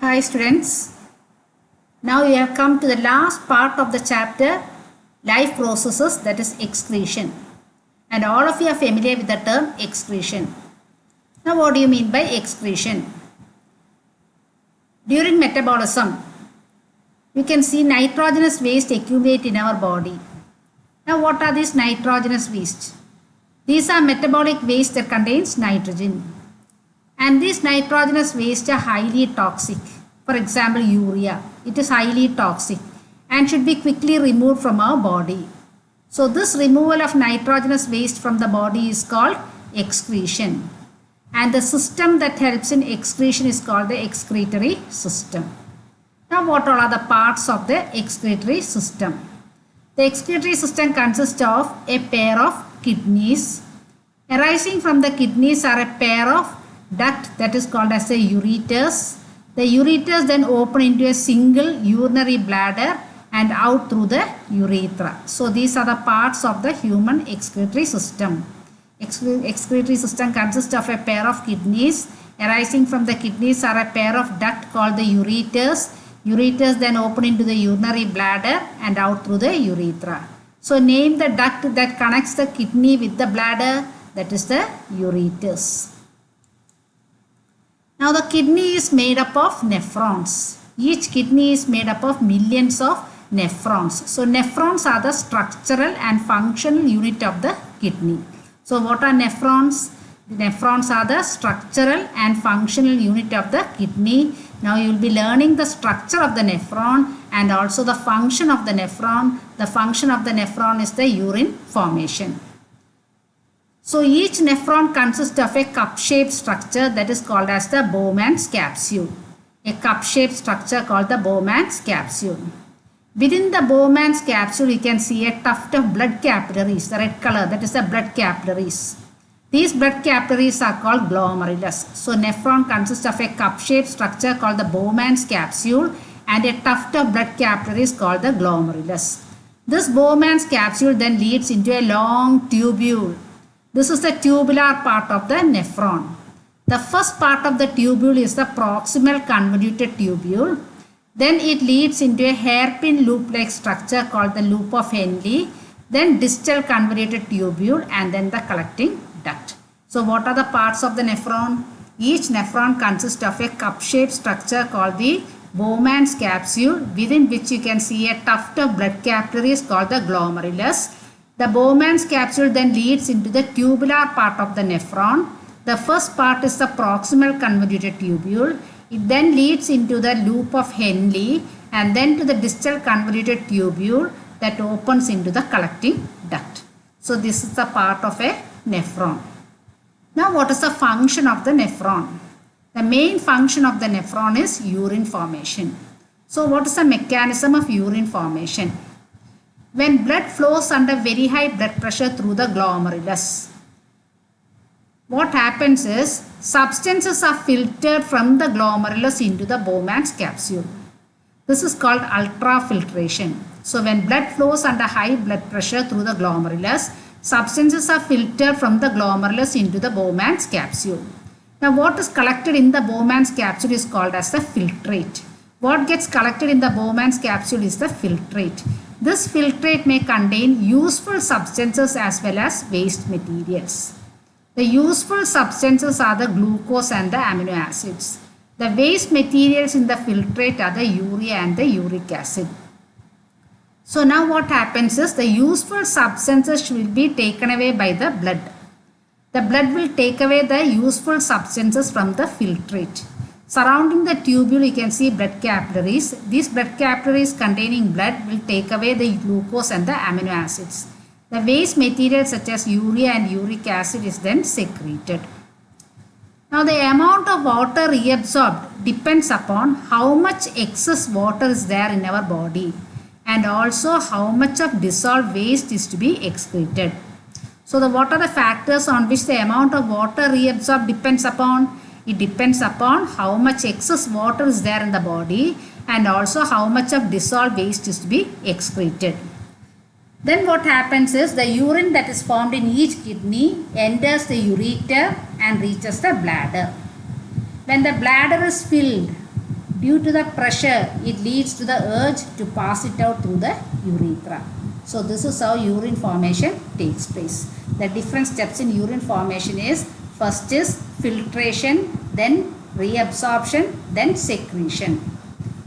Hi students, now we have come to the last part of the chapter life processes, that is excretion, and all of you are familiar with the term excretion. Now what do you mean by excretion? During metabolism, you can see nitrogenous waste accumulate in our body. Now what are these nitrogenous waste? These are metabolic waste that contains nitrogen. And these nitrogenous waste are highly toxic. For example, urea. It is highly toxic and should be quickly removed from our body. So this removal of nitrogenous waste from the body is called excretion. And the system that helps in excretion is called the excretory system. Now what all are the parts of the excretory system? The excretory system consists of a pair of kidneys. Arising from the kidneys are a pair of duct that is called as a ureters. The ureters then open into a single urinary bladder and out through the urethra. So these are the parts of the human excretory system. Excretory system consists of a pair of kidneys. Arising from the kidneys are a pair of duct called the ureters. Ureters then open into the urinary bladder and out through the urethra. So name the duct that connects the kidney with the bladder, that is the ureters. Now the kidney is made up of nephrons. Each kidney is made up of millions of nephrons. So nephrons are the structural and functional unit of the kidney. So what are nephrons? The nephrons are the structural and functional unit of the kidney. Now you will be learning the structure of the nephron and also the function of the nephron. The function of the nephron is the urine formation. So each nephron consists of a cup-shaped structure that is called as the Bowman's capsule. A cup-shaped structure called the Bowman's capsule. Within the Bowman's capsule you can see a tuft of blood capillaries, the red color, that is the blood capillaries. These blood capillaries are called glomerulus. So nephron consists of a cup-shaped structure called the Bowman's capsule and a tuft of blood capillaries called the glomerulus. This Bowman's capsule then leads into a long tubule. This is the tubular part of the nephron. The first part of the tubule is the proximal convoluted tubule. Then it leads into a hairpin loop-like structure called the loop of Henle. Then distal convoluted tubule and then the collecting duct. So what are the parts of the nephron? Each nephron consists of a cup-shaped structure called the Bowman's capsule, within which you can see a tuft of blood capillaries called the glomerulus. The Bowman's capsule then leads into the tubular part of the nephron. The first part is the proximal convoluted tubule. It then leads into the loop of Henle and then to the distal convoluted tubule that opens into the collecting duct. So this is the part of a nephron. Now what is the function of the nephron? The main function of the nephron is urine formation. So what is the mechanism of urine formation? When blood flows under very high blood pressure through the glomerulus, what happens is substances are filtered from the glomerulus into the Bowman's capsule. This is called ultrafiltration. So when blood flows under high blood pressure through the glomerulus, substances are filtered from the glomerulus into the Bowman's capsule. Now what is collected in the Bowman's capsule is called as the filtrate. What gets collected in the Bowman's capsule is the filtrate. This filtrate may contain useful substances as well as waste materials. The useful substances are the glucose and the amino acids. The waste materials in the filtrate are the urea and the uric acid. So now what happens is the useful substances will be taken away by the blood. The blood will take away the useful substances from the filtrate. Surrounding the tubule you can see blood capillaries. These blood capillaries containing blood will take away the glucose and the amino acids. The waste material such as urea and uric acid is then secreted. Now the amount of water reabsorbed depends upon how much excess water is there in our body and also how much of dissolved waste is to be excreted. So what are the factors on which the amount of water reabsorbed depends upon? It depends upon how much excess water is there in the body and also how much of dissolved waste is to be excreted. Then what happens is the urine that is formed in each kidney enters the ureter and reaches the bladder. When the bladder is filled, Due to the pressure, it leads to the urge to pass it out through the urethra. So this is how urine formation takes place. The different steps in urine formation is, first is filtration, then reabsorption, then secretion.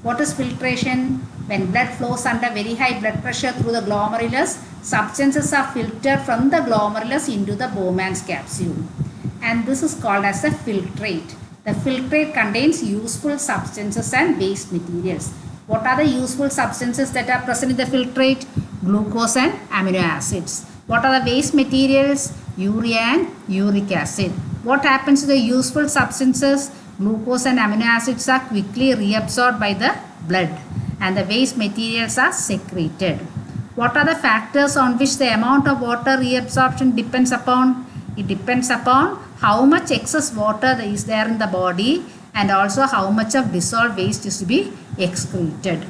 What is filtration? When blood flows under very high blood pressure through the glomerulus, substances are filtered from the glomerulus into the Bowman's capsule. And this is called as a filtrate. The filtrate contains useful substances and waste materials. What are the useful substances that are present in the filtrate? Glucose and amino acids. What are the waste materials? Urea and uric acid. What happens to the useful substances? Glucose and amino acids are quickly reabsorbed by the blood and the waste materials are secreted. What are the factors on which the amount of water reabsorption depends upon? It depends upon how much excess water is there in the body and also how much of dissolved waste is to be excreted.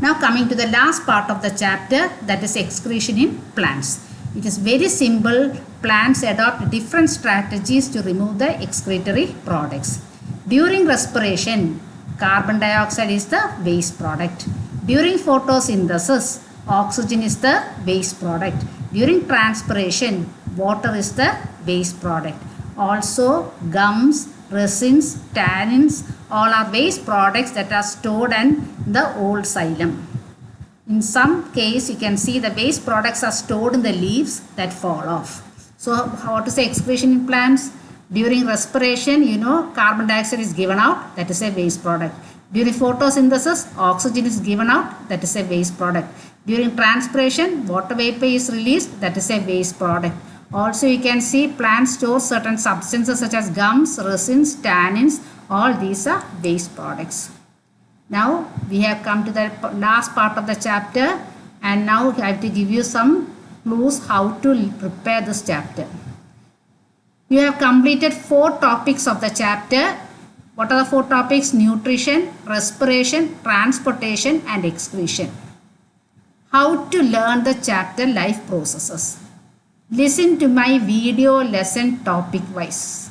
Now coming to the last part of the chapter, that is excretion in plants. It is very simple. Plants adopt different strategies to remove the excretory products. During respiration, carbon dioxide is the waste product. During photosynthesis, oxygen is the waste product. During transpiration, water is the waste product. Also, gums, resins, tannins, all are waste products that are stored in the old xylem. In some case, you can see the waste products are stored in the leaves that fall off. So, what is the excretion in plants? During respiration, carbon dioxide is given out, that is a waste product. During photosynthesis, oxygen is given out, that is a waste product. During transpiration, water vapor is released, that is a waste product. Also, you can see plants store certain substances such as gums, resins, tannins, all these are waste products. Now, we have come to the last part of the chapter and now I have to give you some clues how to prepare this chapter. You have completed 4 topics of the chapter. What are the 4 topics? Nutrition, respiration, transportation and excretion. How to learn the chapter life processes. Listen to my video lesson topic wise.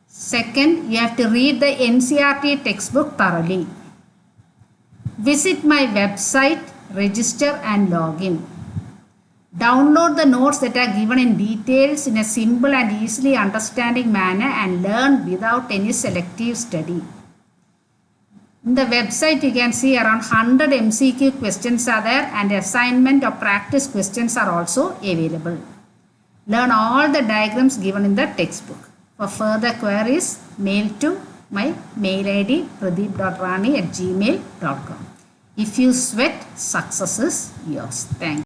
Second, you have to read the NCERT textbook thoroughly. Visit my website, register and login. Download the notes that are given in details in a simple and easily understanding manner and learn without any selective study. In the website you can see around 100 MCQ questions are there and assignment or practice questions are also available. Learn all the diagrams given in the textbook. For further queries, mail to my mail ID pradeep.rani@gmail.com. If you sweat, success is yours. Thank you.